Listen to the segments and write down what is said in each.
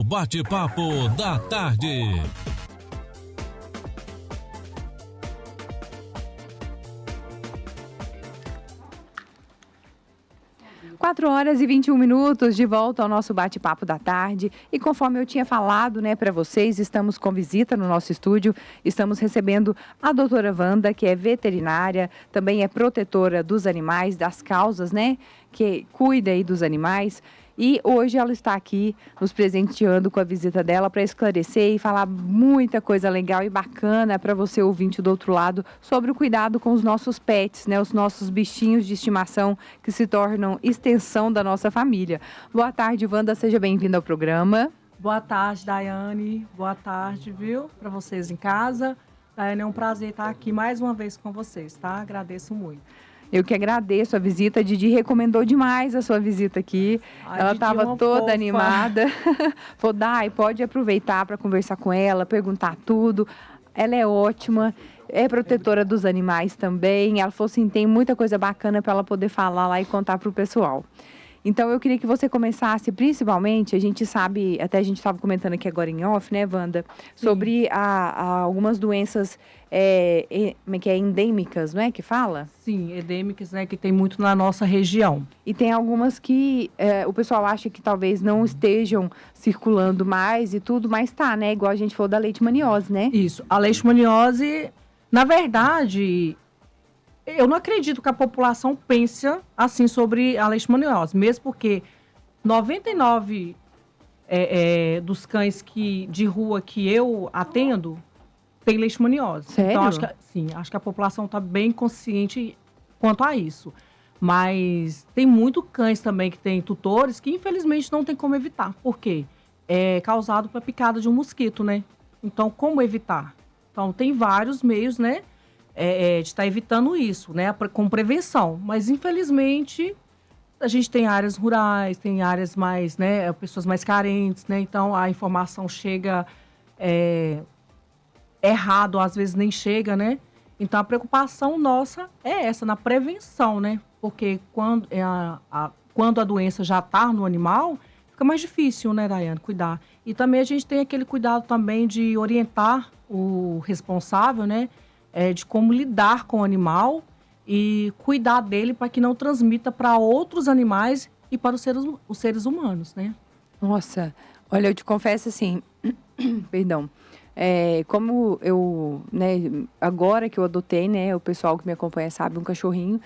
Bate-Papo da Tarde. 4h21, de volta ao nosso bate-papo da tarde. E conforme eu tinha falado, né, para vocês, estamos com visita no nosso estúdio. Estamos recebendo a doutora Wanda, que é veterinária, também é protetora dos animais, das causas, né, que cuida aí dos animais. E hoje ela está aqui nos presenteando com a visita dela para esclarecer e falar muita coisa legal e bacana para você, ouvinte do outro lado, sobre o cuidado com os nossos pets, né? Os nossos bichinhos de estimação que se tornam extensão da nossa família. Boa tarde, Wanda, seja bem-vinda ao programa. Boa tarde, Daiane. Boa tarde, viu? Para vocês em casa. Daiane, é um prazer estar aqui mais uma vez com vocês, tá? Agradeço muito. Eu que agradeço a visita. A Didi recomendou demais a sua visita aqui. Ela estava toda fofa. Animada. Falou, Dai, pode aproveitar para conversar com ela, perguntar tudo. Ela é ótima, é protetora dos animais também. Ela falou assim, tem muita coisa bacana para ela poder falar lá e contar para o pessoal. Então, eu queria que você começasse, principalmente, a gente sabe, até a gente estava comentando aqui agora em off, né, Wanda, sobre algumas doenças endêmicas, não é que fala? Sim, endêmicas, né, que tem muito na nossa região. E tem algumas que o pessoal acha que talvez não estejam circulando mais e tudo, mas tá, né, igual a gente falou da leishmaniose, né? Isso, a leishmaniose, na verdade, eu não acredito que a população pense assim sobre a leishmaniose, mesmo porque 99 dos cães de rua que eu atendo tem leishmaniose. Sério? Então, acho que a população está bem consciente quanto a isso. Mas tem muito cães também que tem tutores que, infelizmente, não tem como evitar. Por quê? É causado pela picada de um mosquito, né? Então, como evitar? Então, tem vários meios, né? De estar evitando isso, né? Com prevenção. Mas, infelizmente, a gente tem áreas rurais, tem áreas mais, né? Pessoas mais carentes, né? Então, a informação chega errado, às vezes nem chega, né? Então, a preocupação nossa é essa, na prevenção, né? Porque quando a doença já está no animal, fica mais difícil, né, Daiane, cuidar. E também a gente tem aquele cuidado também de orientar o responsável, né? De como lidar com o animal e cuidar dele para que não transmita para outros animais e para os seres humanos, né? Nossa, olha, eu te confesso assim, perdão, como eu, né, agora que eu adotei, né, o pessoal que me acompanha sabe, um cachorrinho,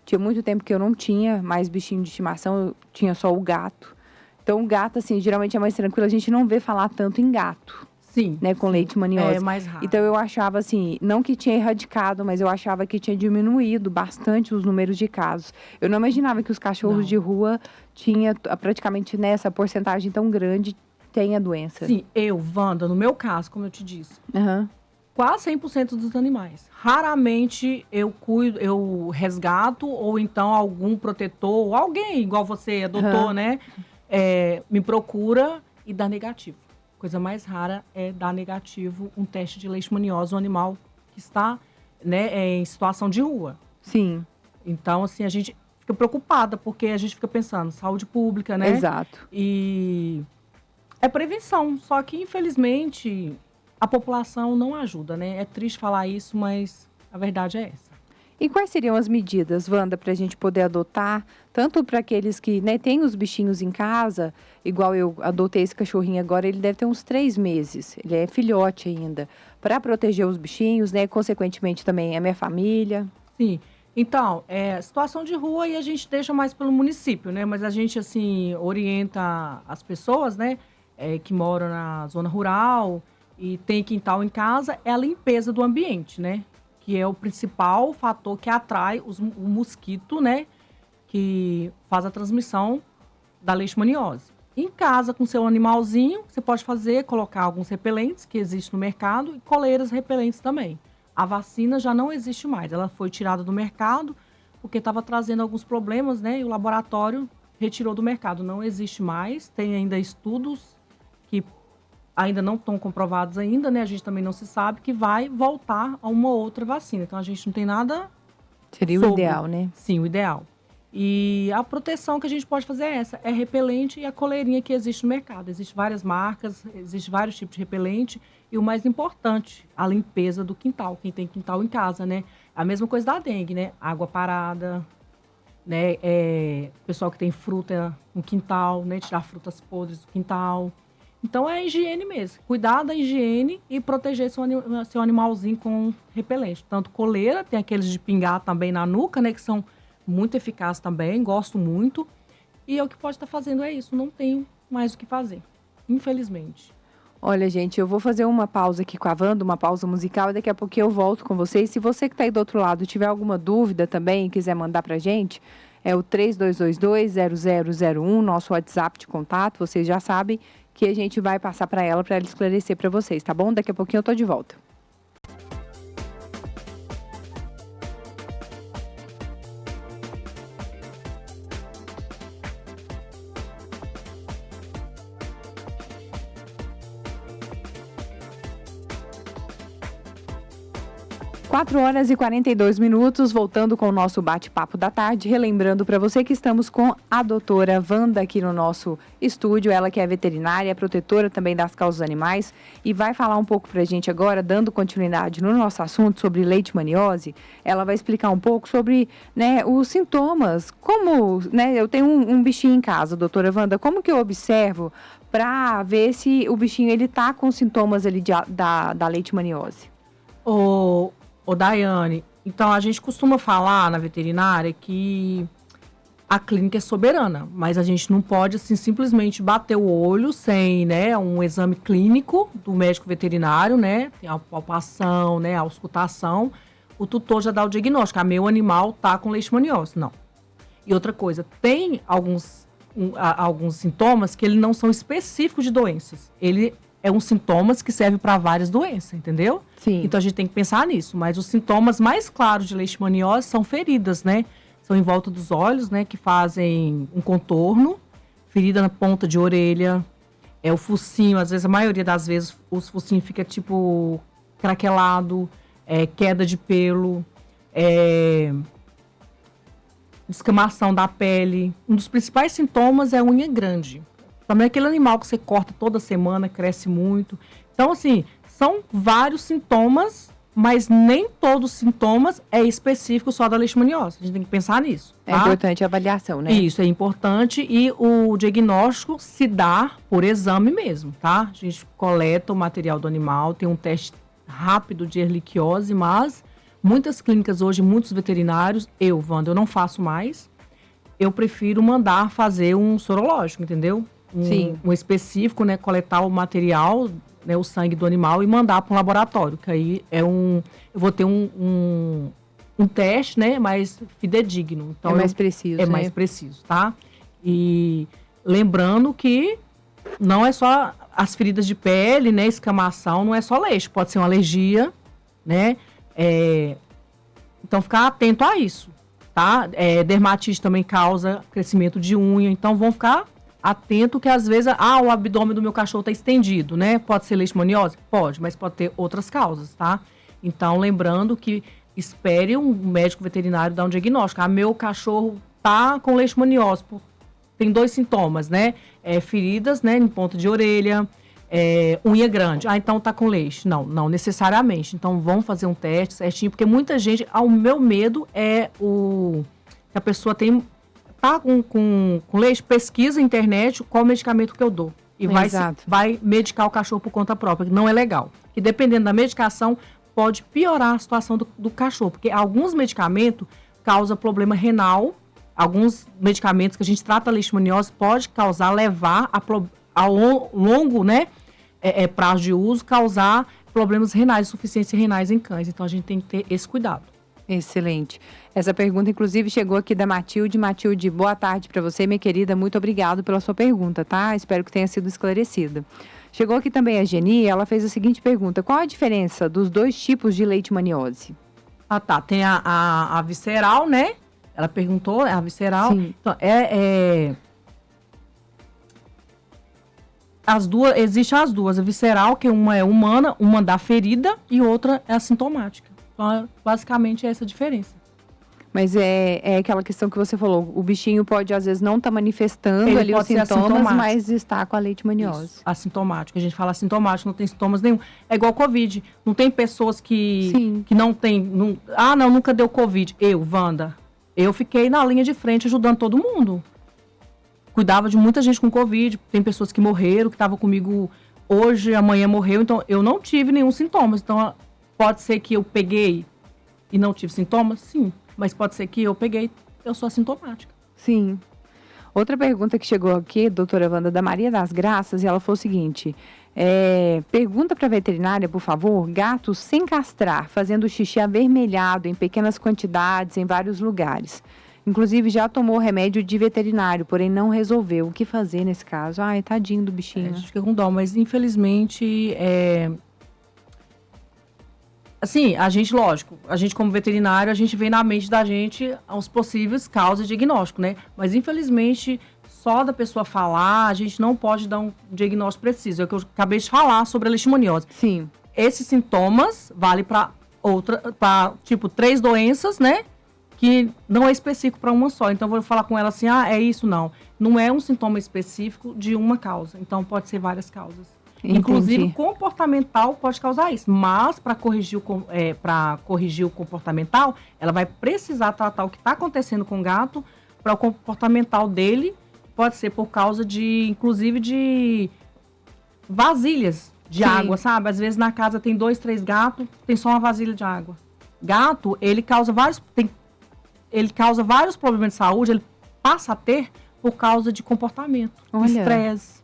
tinha muito tempo que eu não tinha mais bichinho de estimação, eu tinha só o gato. Então, o gato, assim, geralmente é mais tranquilo, a gente não vê falar tanto em gato. Sim. Né, com leishmaniose. É mais raro. Então, eu achava assim, não que tinha erradicado, mas eu achava que tinha diminuído bastante os números de casos. Eu não imaginava que os cachorros de rua tinha praticamente nessa porcentagem tão grande, tem a doença. Sim, Wanda, no meu caso, como eu te disse, quase 100% dos animais. Raramente eu resgato, ou então algum protetor, ou alguém, igual você adotou, né, me procura e dá negativo. Coisa mais rara é dar negativo um teste de leishmaniose, um animal que está, né, em situação de rua. Sim. Então, assim, a gente fica preocupada, porque a gente fica pensando, saúde pública, né? Exato. E é prevenção, só que, infelizmente, a população não ajuda, né? É triste falar isso, mas a verdade é essa. E quais seriam as medidas, Wanda, para a gente poder adotar, tanto para aqueles que, né, têm os bichinhos em casa, igual eu adotei esse cachorrinho agora, ele deve ter uns 3 meses, ele é filhote ainda, para proteger os bichinhos, né, consequentemente também a minha família. Sim, então, situação de rua e a gente deixa mais pelo município, né, mas a gente, assim, orienta as pessoas, né, que moram na zona rural e tem quintal em casa, é a limpeza do ambiente, né, que é o principal fator que atrai o mosquito, né, que faz a transmissão da leishmaniose. Em casa, com seu animalzinho, você pode colocar alguns repelentes que existem no mercado e coleiras repelentes também. A vacina já não existe mais, ela foi tirada do mercado porque estava trazendo alguns problemas, né, e o laboratório retirou do mercado. Não existe mais, tem ainda estudos que ainda não estão comprovados ainda, né? A gente também não se sabe que vai voltar a uma outra vacina. Então, a gente não tem nada Seria o ideal, né? Sim, o ideal. E a proteção que a gente pode fazer é essa, é repelente e a coleirinha que existe no mercado. Existem várias marcas, existem vários tipos de repelente e o mais importante, a limpeza do quintal, quem tem quintal em casa, né? A mesma coisa da dengue, né? Água parada, né? Pessoal que tem fruta no quintal, né? Tirar frutas podres do quintal. Então é a higiene mesmo, cuidar da higiene e proteger seu animalzinho com repelente. Tanto coleira, tem aqueles de pingar também na nuca, né? Que são muito eficazes também, gosto muito. E o que pode estar fazendo é isso, não tenho mais o que fazer, infelizmente. Olha, gente, eu vou fazer uma pausa aqui com a Wanda, uma pausa musical, e daqui a pouquinho eu volto com vocês. Se você que está aí do outro lado tiver alguma dúvida também, quiser mandar para a gente, é o 3222-0001, nosso WhatsApp de contato, vocês já sabem que a gente vai passar para ela esclarecer para vocês, tá bom? Daqui a pouquinho eu tô de volta. Quatro horas e 42 minutos, voltando com o nosso bate-papo da tarde, relembrando para você que estamos com a doutora Wanda aqui no nosso estúdio, ela que é veterinária, protetora também das causas animais, e vai falar um pouco para a gente agora, dando continuidade no nosso assunto sobre leishmaniose. Ela vai explicar um pouco sobre, né, os sintomas, como, né, eu tenho um bichinho em casa, doutora Wanda, como que eu observo para ver se o bichinho ele tá com sintomas ali da leishmaniose? Ô, Daiane, então a gente costuma falar na veterinária que a clínica é soberana, mas a gente não pode assim simplesmente bater o olho sem, né, um exame clínico do médico veterinário, né, a palpação, né, a auscultação, o tutor já dá o diagnóstico, meu animal tá com leishmaniose, não. E outra coisa, tem alguns sintomas que eles não são específicos de doenças, ele é um sintomas que serve para várias doenças, entendeu? Sim. Então a gente tem que pensar nisso. Mas os sintomas mais claros de leishmaniose são feridas, né? São em volta dos olhos, né? Que fazem um contorno, ferida na ponta de orelha, o focinho. Às vezes, a maioria das vezes, os focinhos fica tipo craquelado, queda de pelo, descamação da pele. Um dos principais sintomas é a unha grande. Também aquele animal que você corta toda semana, cresce muito. Então, assim, são vários sintomas, mas nem todos os sintomas é específico só da leishmaniose. A gente tem que pensar nisso. Tá? É importante a avaliação, né? Isso, é importante. E o diagnóstico se dá por exame mesmo, tá? A gente coleta o material do animal, tem um teste rápido de erliquiose, mas muitas clínicas hoje, muitos veterinários, Wanda, eu não faço mais. Eu prefiro mandar fazer um sorológico, entendeu? Um específico, né, coletar o material, né, o sangue do animal e mandar para um laboratório, que aí eu vou ter um teste, né, mais fidedigno. Então, mais preciso, mais preciso, tá? E lembrando que não é só as feridas de pele, né, escamação, não é só leite, pode ser uma alergia, né? Então, ficar atento a isso, tá? Dermatite também causa crescimento de unha, então vão ficar atento que às vezes, o abdômen do meu cachorro está estendido, né? Pode ser leishmaniose? Pode, mas pode ter outras causas, tá? Então, lembrando que espere um médico veterinário dar um diagnóstico. Meu cachorro tá com leishmaniose, tem 2 sintomas, né? Feridas, né, em ponta de orelha, unha grande. Então tá com leish. Não necessariamente. Então, vamos fazer um teste certinho, porque muita gente, o meu medo é que a pessoa tá com leite, pesquisa na internet qual medicamento que eu dou. E vai medicar o cachorro por conta própria, que não é legal. Que dependendo da medicação, pode piorar a situação do cachorro. Porque alguns medicamentos causam problema renal. Alguns medicamentos que a gente trata a leishmaniose pode levar ao longo, né, prazo de uso, causar problemas renais, insuficiência renais em cães. Então, a gente tem que ter esse cuidado. Excelente. Essa pergunta, inclusive, chegou aqui da Matilde. Matilde, boa tarde para você, minha querida. Muito obrigado pela sua pergunta, tá? Espero que tenha sido esclarecida. Chegou aqui também a Geni, ela fez a seguinte pergunta. Qual a diferença dos 2 tipos de leishmaniose? Tá. Tem a visceral, né? Ela perguntou, a visceral. Sim. Então, existem as duas. A visceral, que uma é humana, uma da ferida, e outra é assintomática. Então, basicamente, é essa a diferença. Mas é aquela questão que você falou, o bichinho pode, às vezes, não estar manifestando Ele ali os pode ser sintomas, assintomático. mas está com a leishmaniose. Isso, assintomático. A gente fala assintomático, não tem sintomas nenhum. É igual Covid. Não tem pessoas que não tem... Não, nunca deu Covid. Wanda, eu fiquei na linha de frente ajudando todo mundo. Cuidava de muita gente com Covid. Tem pessoas que morreram, que estavam comigo hoje, amanhã morreu. Então, eu não tive nenhum sintoma. Então, pode ser que eu peguei e não tive sintomas? Sim. Mas pode ser que eu peguei, eu sou assintomática. Sim. Outra pergunta que chegou aqui, doutora Wanda, da Maria das Graças, e ela falou o seguinte, pergunta para a veterinária, por favor, gatos sem castrar, fazendo xixi avermelhado em pequenas quantidades em vários lugares. Inclusive, já tomou remédio de veterinário, porém não resolveu. O que fazer nesse caso? Ai, tadinho do bichinho. A gente fica com dó, mas infelizmente... Assim, a gente, lógico, a gente como veterinário, a gente vê na mente da gente os possíveis causas de diagnóstico, né? Mas infelizmente, só da pessoa falar, a gente não pode dar um diagnóstico preciso. É o que eu acabei de falar sobre a leishmaniose. Sim. Esses sintomas valem para tipo, 3 doenças, né? Que não é específico para uma só. Então, eu vou falar com ela assim, é isso, não. Não é um sintoma específico de uma causa. Então, pode ser várias causas. Entendi. Inclusive, comportamental pode causar isso. Mas, para corrigir o comportamental, ela vai precisar tratar o que está acontecendo com o gato. Para o comportamental dele, pode ser por causa inclusive, de vasilhas de água, sabe? Às vezes, na casa tem 2, 3 gatos, tem só uma vasilha de água. Gato, ele causa vários problemas de saúde, ele passa a ter por causa de comportamento, estresse.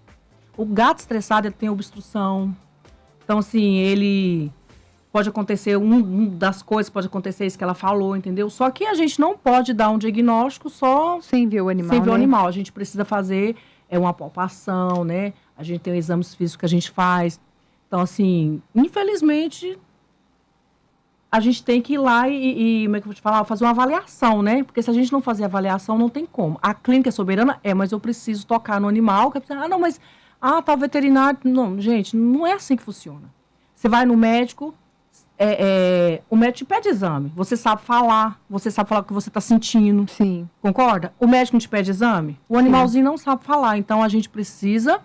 O gato estressado, ele tem obstrução. Então, assim, ele pode acontecer, das coisas pode acontecer isso que ela falou, entendeu? Só que a gente não pode dar um diagnóstico só sem ver o animal, sem ver o animal. A gente precisa fazer uma palpação, né? A gente tem exames físicos que a gente faz. Então, assim, infelizmente, a gente tem que ir lá como é que eu vou te falar? Fazer uma avaliação, né? Porque se a gente não fazer avaliação, não tem como. A clínica é soberana? Mas eu preciso tocar no animal. Tá o veterinário. Não, gente, não é assim que funciona. Você vai no médico, o médico te pede exame. Você sabe falar o que você está sentindo. Sim. Concorda? O médico não te pede exame? O animalzinho não sabe falar. Então, a gente precisa...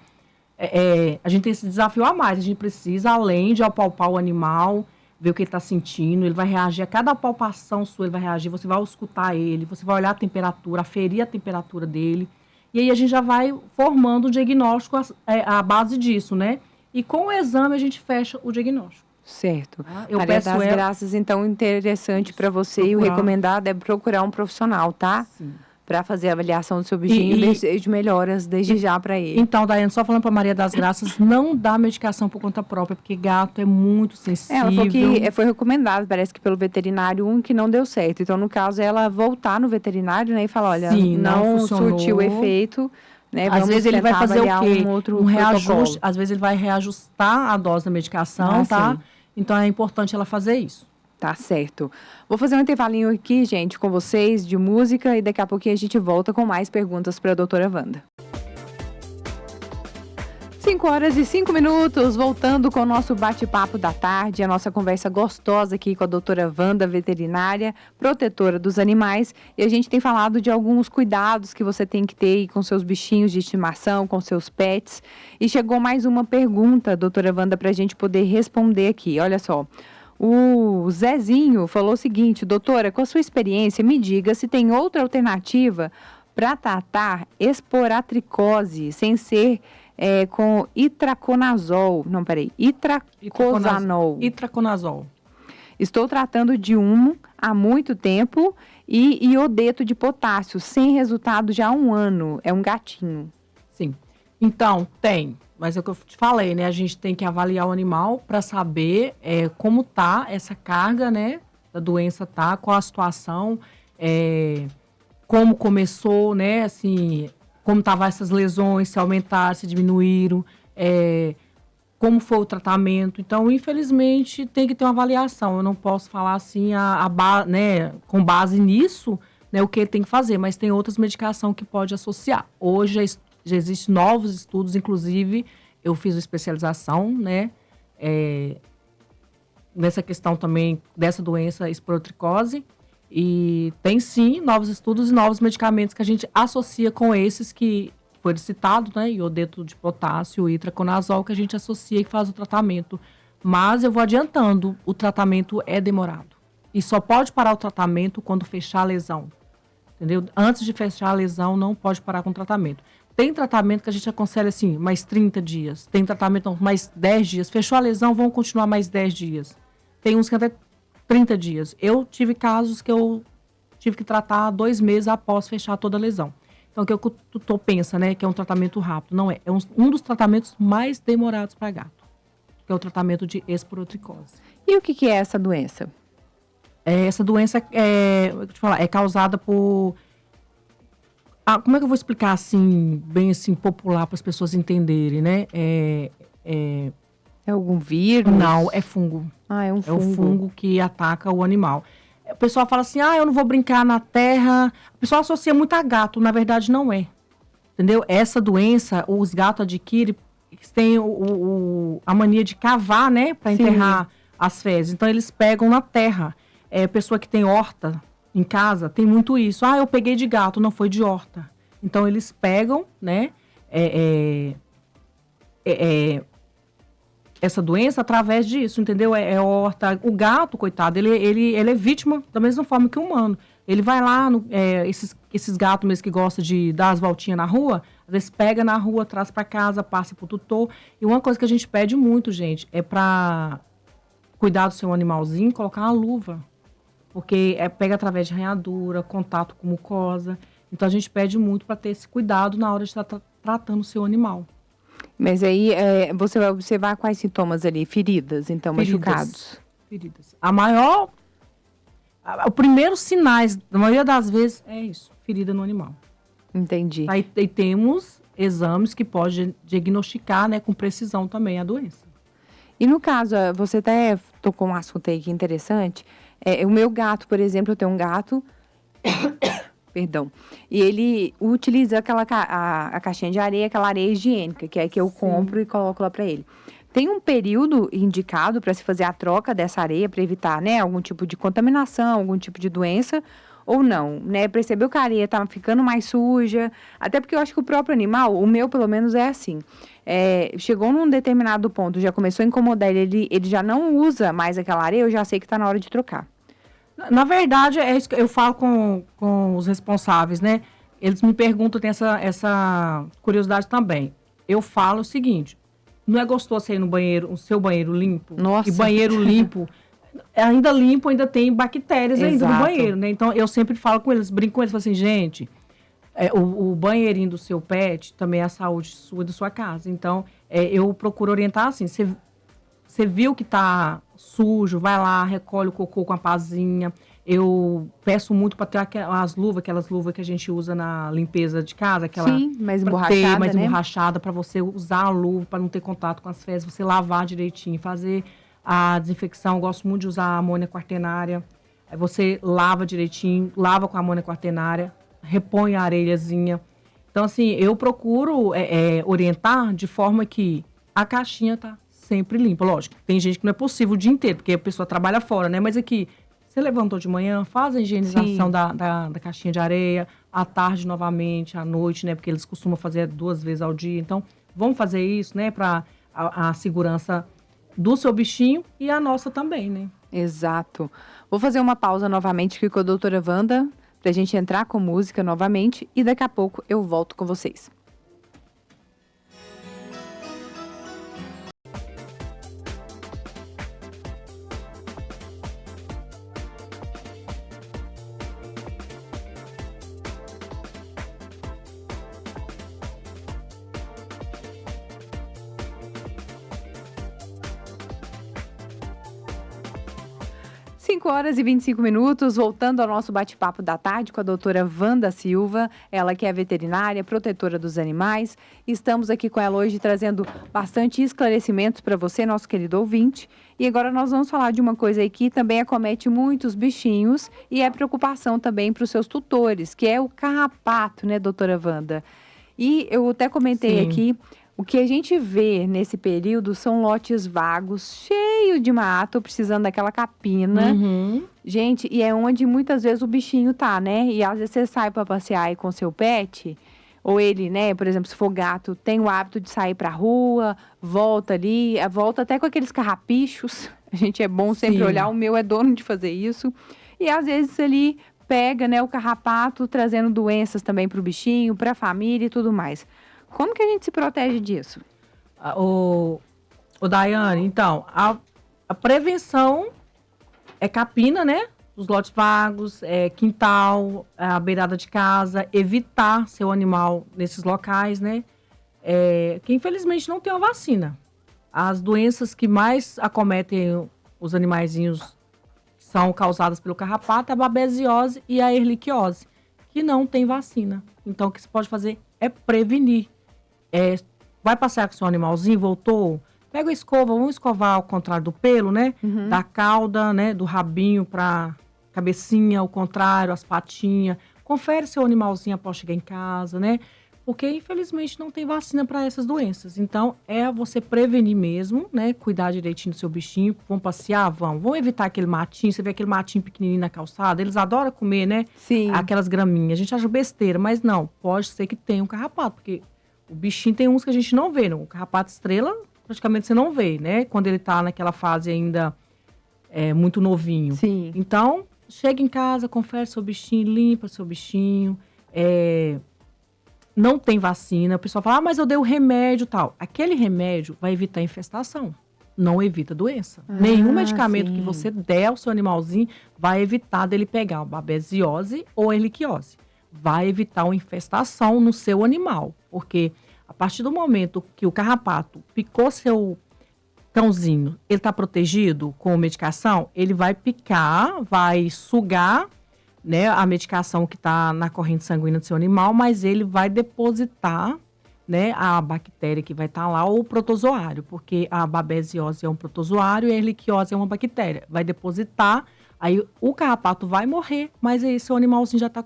a gente tem esse desafio a mais. A gente precisa, além de apalpar o animal, ver o que ele está sentindo, ele vai reagir a cada palpação sua, ele vai reagir, você vai escutar ele, você vai olhar a temperatura, aferir a temperatura dele. E aí a gente já vai formando o diagnóstico à base disso, né? E com o exame a gente fecha o diagnóstico. Certo. Eu Maria peço das Graças, então, interessante para você e o recomendado é procurar um profissional, tá? Sim. Para fazer a avaliação do seu bichinho e desejo melhoras desde já para ele. Então, Daiane, só falando para Maria das Graças, não dá medicação por conta própria, porque gato é muito sensível. Ela falou que foi recomendado, parece que pelo veterinário, que não deu certo. Então, no caso, ela voltar no veterinário, né, e falar, olha, sim, não surtiu efeito, né? Às vezes ele vai fazer o quê? Um reajuste. Às vezes ele vai reajustar a dose da medicação, tá? Sim. Então, é importante ela fazer isso. Tá certo. Vou fazer um intervalinho aqui, gente, com vocês, de música, e daqui a pouquinho a gente volta com mais perguntas para a doutora Wanda. 5h05, voltando com o nosso bate-papo da tarde, a nossa conversa gostosa aqui com a doutora Wanda, veterinária, protetora dos animais. E a gente tem falado de alguns cuidados que você tem que ter com seus bichinhos de estimação, com seus pets. E chegou mais uma pergunta, doutora Wanda, para a gente poder responder aqui. Olha só. O Zezinho falou o seguinte, doutora, com a sua experiência, me diga se tem outra alternativa para tratar esporatricose sem ser com itraconazol. Não, peraí, itraconazol. Itraconazol. Estou tratando de há muito tempo e iodeto de potássio, sem resultado já há 1 ano. É um gatinho. Sim. Então, tem. Mas é o que eu te falei, né? A gente tem que avaliar o animal para saber como tá essa carga, né? Da doença tá, qual a situação, como começou, né? Assim, como estavam essas lesões, se aumentaram, se diminuíram, como foi o tratamento. Então, infelizmente, tem que ter uma avaliação. Eu não posso falar assim, né? Com base nisso, né? O que tem que fazer, mas tem outras medicações que pode associar. Hoje já existem novos estudos, inclusive eu fiz uma especialização, né, nessa questão também dessa doença esporotricose, E tem sim novos estudos e novos medicamentos que a gente associa com esses que foi citado, né? Iodeto de potássio e itraconazol, que a gente associa e faz o tratamento. Mas eu vou adiantando, o tratamento é demorado. E só pode parar o tratamento quando fechar a lesão. Entendeu? Antes de fechar a lesão, não pode parar com o tratamento. Tem tratamento que a gente aconselha assim, mais 30 dias. Tem tratamento não, mais 10 dias. Fechou a lesão, vão continuar mais 10 dias. Tem uns que até 30 dias. Eu tive casos que eu tive que tratar 2 meses após fechar toda a lesão. Então, o que o tutor pensa, né, que é um tratamento rápido. Não é. É um dos tratamentos mais demorados para gato, que é o tratamento de esporotricose. E o que é essa doença? Essa doença é causada por... como é que eu vou explicar assim, bem assim, popular, para as pessoas entenderem, né? É algum vírus? Não, é fungo. Ah, é um fungo. É o fungo que ataca o animal. O pessoal fala assim, eu não vou brincar na terra. O pessoal associa muito a gato, na verdade não é. Entendeu? Essa doença, os gatos adquirem, eles têm a mania de cavar, né? Para enterrar as fezes. Então, eles pegam na terra. Pessoa que tem horta em casa, tem muito isso. Eu peguei de gato, não foi de horta. Então, eles pegam, né? Essa doença através disso, entendeu? Horta. O gato, coitado, ele é vítima da mesma forma que o humano. Ele vai lá, esses gatos mesmo que gostam de dar as voltinhas na rua, às vezes pega na rua, traz para casa, passa pro tutor. E uma coisa que a gente pede muito, gente, é para cuidar do seu animalzinho, colocar uma luva. Porque pega através de arranhadura, contato com mucosa. Então, a gente pede muito para ter esse cuidado na hora de estar tratando o seu animal. Mas aí, você vai observar quais sintomas ali? Feridas, então, machucados? Feridas. O primeiro sinais, na maioria das vezes, é isso. Ferida no animal. Entendi. Aí temos exames que podem diagnosticar, né, com precisão também a doença. E no caso, você até tocou um assunto aí que é interessante. O meu gato, por exemplo, eu tenho um gato... Perdão. E ele utiliza a caixinha de areia, aquela areia higiênica, que é que eu compro e coloco lá para ele. Tem um período indicado para se fazer a troca dessa areia para evitar, né, algum tipo de contaminação, algum tipo de doença, ou não, né? Percebeu que a areia tá ficando mais suja, até porque eu acho que o próprio animal, o meu pelo menos é assim, chegou num determinado ponto, já começou a incomodar ele já não usa mais aquela areia, eu já sei que tá na hora de trocar. Na verdade, é isso que eu falo com os responsáveis, né? Eles me perguntam, tem essa curiosidade também. Eu falo o seguinte, não é gostoso você ir no banheiro, o seu banheiro limpo? Nossa. E banheiro limpo, ainda tem bactérias ainda no banheiro, né? Então, eu sempre falo com eles, brinco com eles, falo assim, gente, o banheirinho do seu pet também é a saúde sua e da sua casa. Então, eu procuro orientar assim, você viu que tá sujo, vai lá, recolhe o cocô com a pazinha. Eu peço muito para ter aquelas luvas que a gente usa na limpeza de casa, Sim, mais emborrachada, mais né? emborrachada, para você usar a luva, para não ter contato com as fezes, você lavar direitinho, fazer a desinfecção. Eu gosto muito de usar a amônia quaternária. Aí você lava direitinho, lava com a amônia quaternária, repõe a areiazinha. Então, assim, eu procuro orientar de forma que a caixinha tá sempre limpa. Lógico, tem gente que não é possível o dia inteiro, porque a pessoa trabalha fora, né? Mas aqui, você levantou de manhã, faz a higienização da caixinha de areia, à tarde novamente, à noite, né? Porque eles costumam fazer 2 vezes ao dia. Então, vamos fazer isso, né? Para a segurança do seu bichinho e a nossa também, né? Exato. Vou fazer uma pausa novamente aqui com a doutora Wanda, para a gente entrar com música novamente e daqui a pouco eu volto com vocês. Cinco horas e 25 minutos, voltando ao nosso bate-papo da tarde com a doutora Wanda Silva, ela que é veterinária, protetora dos animais. Estamos aqui com ela hoje trazendo bastante esclarecimentos para você, nosso querido ouvinte. E agora nós vamos falar de uma coisa aí que também acomete muitos bichinhos e é preocupação também para os seus tutores, que é o carrapato, né, doutora Wanda? E eu até comentei aqui, o que a gente vê nesse período são lotes vagos, cheios meio de mato, precisando daquela capina. Uhum. Gente, e é onde muitas vezes o bichinho tá, né? E às vezes você sai para passear aí com seu pet, ou ele, né, por exemplo, se for gato, tem o hábito de sair pra rua, volta ali, volta até com aqueles carrapichos. A gente é bom sempre Sim. olhar, o meu é dono de fazer isso. E às vezes ele pega, né, o carrapato, trazendo doenças também pro bichinho, pra família e tudo mais. Como que a gente se protege disso? O Daiane, então, a prevenção é capina, né? Os lotes vagos, quintal, a beirada de casa, evitar seu animal nesses locais, né? Que infelizmente não tem uma vacina. As doenças que mais acometem os animaizinhos são causadas pelo carrapato, a babesiose e a erliquiose, que não tem vacina. Então, o que você pode fazer é prevenir. Vai passear com seu animalzinho, voltou, pega a escova, vamos escovar ao contrário do pelo, né? Uhum. Da cauda, né? Do rabinho para cabecinha, ao contrário, as patinhas. Confere seu animalzinho após chegar em casa, né? Porque, infelizmente, não tem vacina para essas doenças. Então, é você prevenir mesmo, né? Cuidar direitinho do seu bichinho. Vão passear? Vão evitar aquele matinho. Você vê aquele matinho pequenininho na calçada. Eles adoram comer, né? Sim. Aquelas graminhas. A gente acha besteira, mas não. Pode ser que tenha um carrapato, porque o bichinho tem uns que a gente não vê. O carrapato estrela, praticamente você não vê, né? Quando ele tá naquela fase ainda muito novinho. Sim. Então, chega em casa, confere seu bichinho, limpa seu bichinho. Não tem vacina. O pessoal fala, mas eu dei o remédio e tal. Aquele remédio vai evitar infestação. Não evita doença. Nenhum medicamento sim. que você der ao seu animalzinho vai evitar dele pegar babesiose ou erliquiose. Vai evitar uma infestação no seu animal. Porque a partir do momento que o carrapato picou seu cãozinho, ele está protegido com medicação, ele vai picar, vai sugar, né, a medicação que está na corrente sanguínea do seu animal, mas ele vai depositar, né, a bactéria que vai estar lá, ou o protozoário, porque a babesiose é um protozoário e a erliquiose é uma bactéria. Vai depositar, aí o carrapato vai morrer, mas aí seu animalzinho já está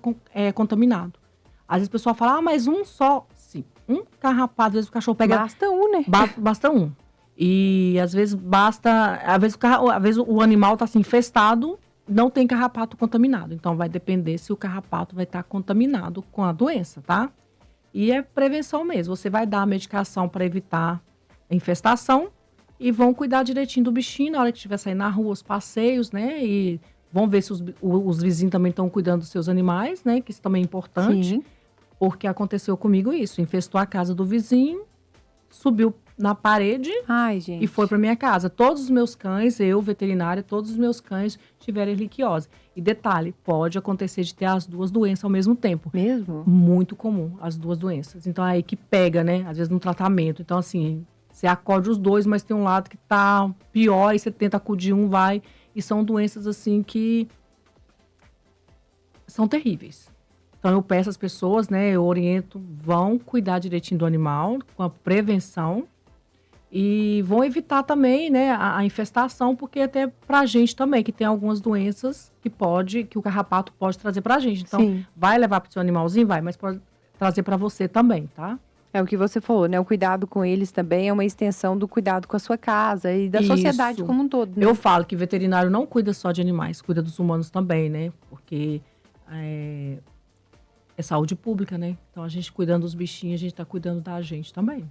contaminado. Às vezes o pessoal fala, mas um só. Sim, um carrapato, às vezes o cachorro pega... Basta um, né? Basta um. E às vezes às vezes o animal está assim, infestado, não tem carrapato contaminado. Então, vai depender se o carrapato vai estar contaminado com a doença, tá? E é prevenção mesmo. Você vai dar a medicação para evitar a infestação e vão cuidar direitinho do bichinho na hora que estiver saindo na rua, os passeios, né? E vão ver se os vizinhos também estão cuidando dos seus animais, né? Que isso também é importante. Sim. Porque aconteceu comigo isso. Infestou a casa do vizinho, subiu na parede. Ai, gente. E foi para minha casa. Todos os meus cães, eu, veterinária, todos os meus cães tiveram erliquiose. E detalhe, pode acontecer de ter as duas doenças ao mesmo tempo. Mesmo? Muito comum, as duas doenças. Então, é aí que pega, né? Às vezes no tratamento. Então, assim, você acode os dois, mas tem um lado que tá pior, e você tenta acudir um, vai. E são doenças, assim, que são terríveis. Então, eu peço às pessoas, né? Eu oriento, vão cuidar direitinho do animal, com a prevenção. E vão evitar também, né, a infestação, porque até pra gente também, que tem algumas doenças que o carrapato pode trazer pra gente. Então, Sim. vai levar pro seu animalzinho? Vai, mas pode trazer pra você também, tá? É o que você falou, né? O cuidado com eles também é uma extensão do cuidado com a sua casa e da Isso. sociedade como um todo, né? Eu falo que veterinário não cuida só de animais, cuida dos humanos também, né? Porque é saúde pública, né? Então, a gente cuidando dos bichinhos, a gente tá cuidando da gente também.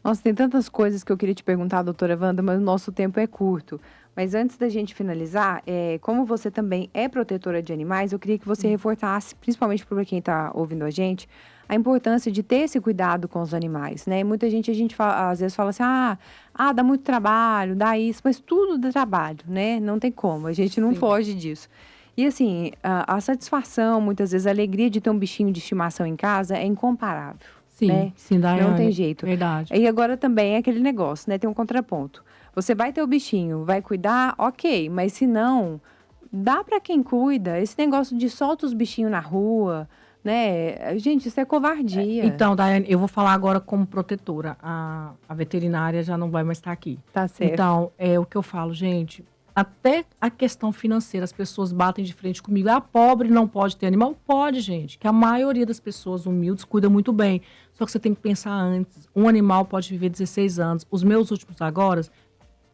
Nossa, tem tantas coisas que eu queria te perguntar, doutora Wanda, mas o nosso tempo é curto. Mas antes da gente finalizar, como você também é protetora de animais, eu queria que você reforçasse, principalmente para quem está ouvindo a gente, a importância de ter esse cuidado com os animais, né? Muita gente, às vezes fala assim, dá muito trabalho, dá isso, mas tudo dá trabalho, né? Não tem como, a gente não Sim. foge disso. E assim, a satisfação, muitas vezes, a alegria de ter um bichinho de estimação em casa é incomparável. Sim, né? sim, Daiane. Não tem jeito. Verdade. E agora também é aquele negócio, né? Tem um contraponto. Você vai ter o bichinho, vai cuidar, ok, mas se não, dá para quem cuida. Esse negócio de solta os bichinhos na rua, né? Gente, isso é covardia. Então, Daiane, eu vou falar agora como protetora. A veterinária já não vai mais estar aqui. Tá certo. Então, é o que eu falo, gente. Até a questão financeira, as pessoas batem de frente comigo. Pobre não pode ter animal? Pode, gente. Que a maioria das pessoas humildes cuida muito bem. Só que você tem que pensar antes. Um animal pode viver 16 anos. Os meus últimos agora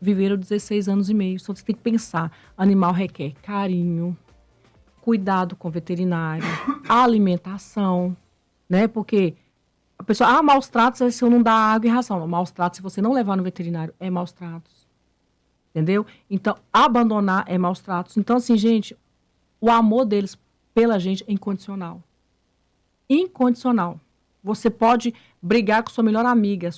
viveram 16 anos e meio. Então você tem que pensar, animal requer carinho, cuidado com o veterinário, alimentação, né? Porque a pessoa, maus tratos é se eu não dar água e ração. Não, maus tratos, se você não levar no veterinário, é maus tratos. Entendeu? Então, abandonar é maus tratos. Então, assim, gente, o amor deles pela gente é incondicional. Incondicional. Você pode brigar com sua melhor amiga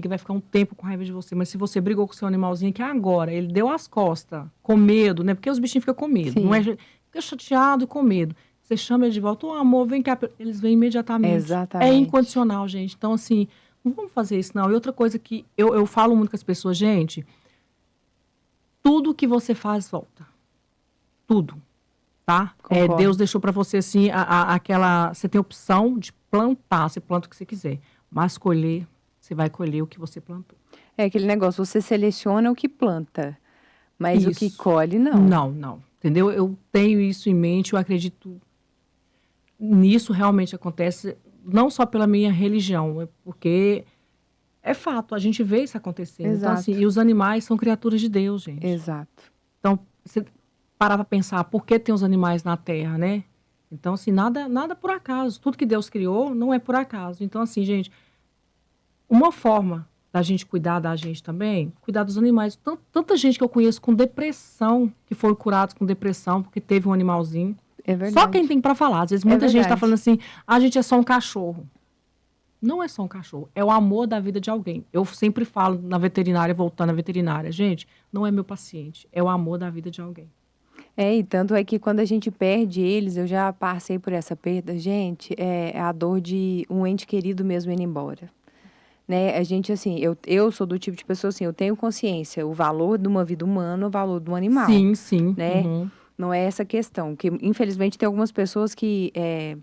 vai ficar um tempo com raiva de você, mas se você brigou com seu animalzinho que agora, ele deu as costas, com medo, né? Porque os bichinhos ficam com medo, não é? Fica chateado e com medo. Você chama ele de volta, amor, vem cá. Eles vêm imediatamente. Exatamente. É incondicional, gente. Então, assim, não vamos fazer isso, não. E outra coisa que eu falo muito com as pessoas, gente, tudo que você faz, volta. Tudo. Tá? Deus deixou para você, assim, aquela... Você tem a opção de plantar, você planta o que você quiser. Mas colher, você vai colher o que você plantou. É aquele negócio, você seleciona o que planta, mas Isso. o que colhe, não. Não. Entendeu? Eu tenho isso em mente, eu acredito nisso, realmente acontece, não só pela minha religião, é porque é fato, a gente vê isso acontecendo. Exato. Então, assim, e os animais são criaturas de Deus, gente. Exato. Então, você parar para pensar, por que tem os animais na Terra, né? Então, assim, nada por acaso. Tudo que Deus criou não é por acaso. Então, assim, gente, uma forma da gente cuidar da gente também, cuidar dos animais. Tanta gente que eu conheço com depressão, que foram curados com depressão, porque teve um animalzinho. É verdade. Só quem tem para falar. Às vezes muita gente está falando assim, a gente é só um cachorro. Não é só um cachorro, é o amor da vida de alguém. Eu sempre falo na veterinária, voltando à veterinária, gente, não é meu paciente, é o amor da vida de alguém. E tanto é que quando a gente perde eles, eu já passei por essa perda, gente, é a dor de um ente querido mesmo indo embora. Né? A gente, assim, eu sou do tipo de pessoa, assim, eu tenho consciência, o valor de uma vida humana, o valor de um animal. Sim. Né? Uhum. Não é essa questão, que infelizmente tem algumas pessoas que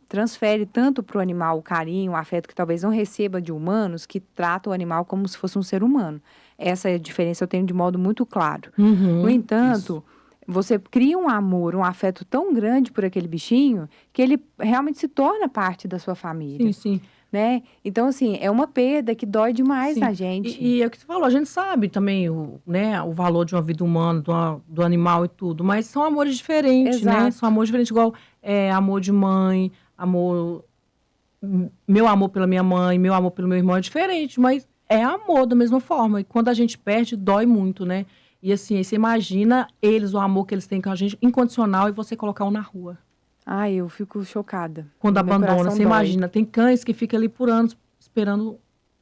transferem tanto para o animal o carinho, o afeto que talvez não receba de humanos, que tratam o animal como se fosse um ser humano. Essa diferença eu tenho de modo muito claro. Uhum. No entanto, você cria um amor, um afeto tão grande por aquele bichinho, que ele realmente se torna parte da sua família. Sim. Né? Então, assim, é uma perda que dói demais na gente. E é o que você falou, a gente sabe também o valor de uma vida humana, do animal e tudo, mas são amores diferentes, Exato. né? São amores diferentes, igual amor de mãe, meu amor pela minha mãe, meu amor pelo meu irmão é diferente, mas é amor da mesma forma. E quando a gente perde, dói muito, né? E assim, aí você imagina o amor que eles têm com a gente, incondicional, e você colocar um na rua. Ai, eu fico chocada. Quando abandona, você dói. imagina, tem cães que ficam ali por anos esperando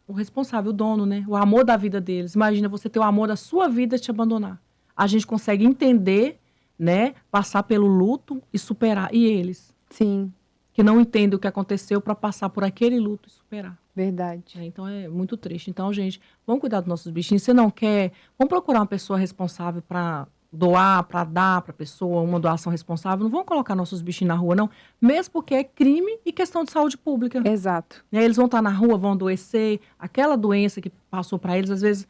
o responsável, o dono, né? O amor da vida deles. Imagina você ter o amor da sua vida e te abandonar. A gente consegue entender, né? Passar pelo luto e superar. E eles? Sim. Que não entendem o que aconteceu para passar por aquele luto e superar. Verdade. Então é muito triste. Então, gente, vamos cuidar dos nossos bichinhos. Se não quer, vamos procurar uma pessoa responsável para doar, para dar para a pessoa uma doação responsável. Não vão colocar nossos bichinhos na rua, não. Mesmo porque é crime e questão de saúde pública. Exato. E aí eles vão estar na rua, vão adoecer. Aquela doença que passou para eles, às vezes,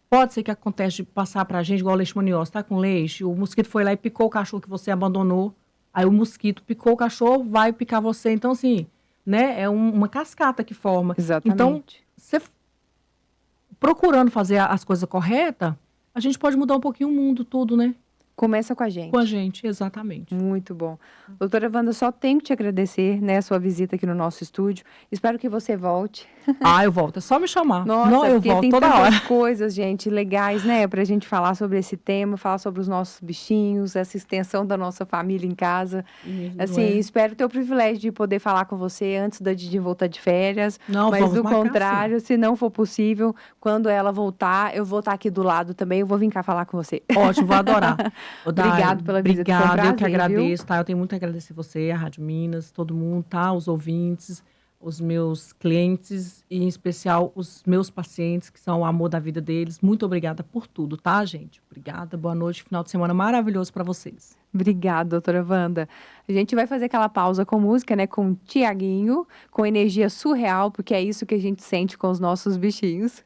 pode ser que acontece de passar para a gente, igual leishmaniose, tá com leite, o mosquito foi lá e picou o cachorro que você abandonou. Aí o mosquito picou o cachorro, vai picar você. Então, assim, né, é uma cascata que forma. Exatamente. Então, você procurando fazer as coisas corretas, a gente pode mudar um pouquinho o mundo, tudo, né? Começa com a gente. Com a gente, exatamente. Muito bom. Doutora Wanda, só tenho que te agradecer, né, a sua visita aqui no nosso estúdio. Espero que você volte. Eu volto. É só me chamar. Nossa, não, eu volto tem toda tantas hora. coisas, gente, legais, né, pra gente falar sobre esse tema, falar sobre os nossos bichinhos, essa extensão da nossa família em casa. Assim, espero ter o privilégio de poder falar com você antes da Didi voltar de férias. Não, mas vamos do marcar, contrário, se não for possível, quando ela voltar, eu vou estar aqui do lado também, eu vou vir cá falar com você. Ótimo, vou adorar. Obrigado pela visita, foi um prazer, eu que agradeço, viu? tá? Eu tenho muito a agradecer você, a Rádio Minas, todo mundo, tá? Os ouvintes, os meus clientes e, em especial, os meus pacientes, que são o amor da vida deles. Muito obrigada por tudo, tá, gente? Obrigada, boa noite, final de semana maravilhoso para vocês. Obrigada, doutora Wanda. A gente vai fazer aquela pausa com música, né? Com o Tiaguinho, com energia surreal, porque é isso que a gente sente com os nossos bichinhos.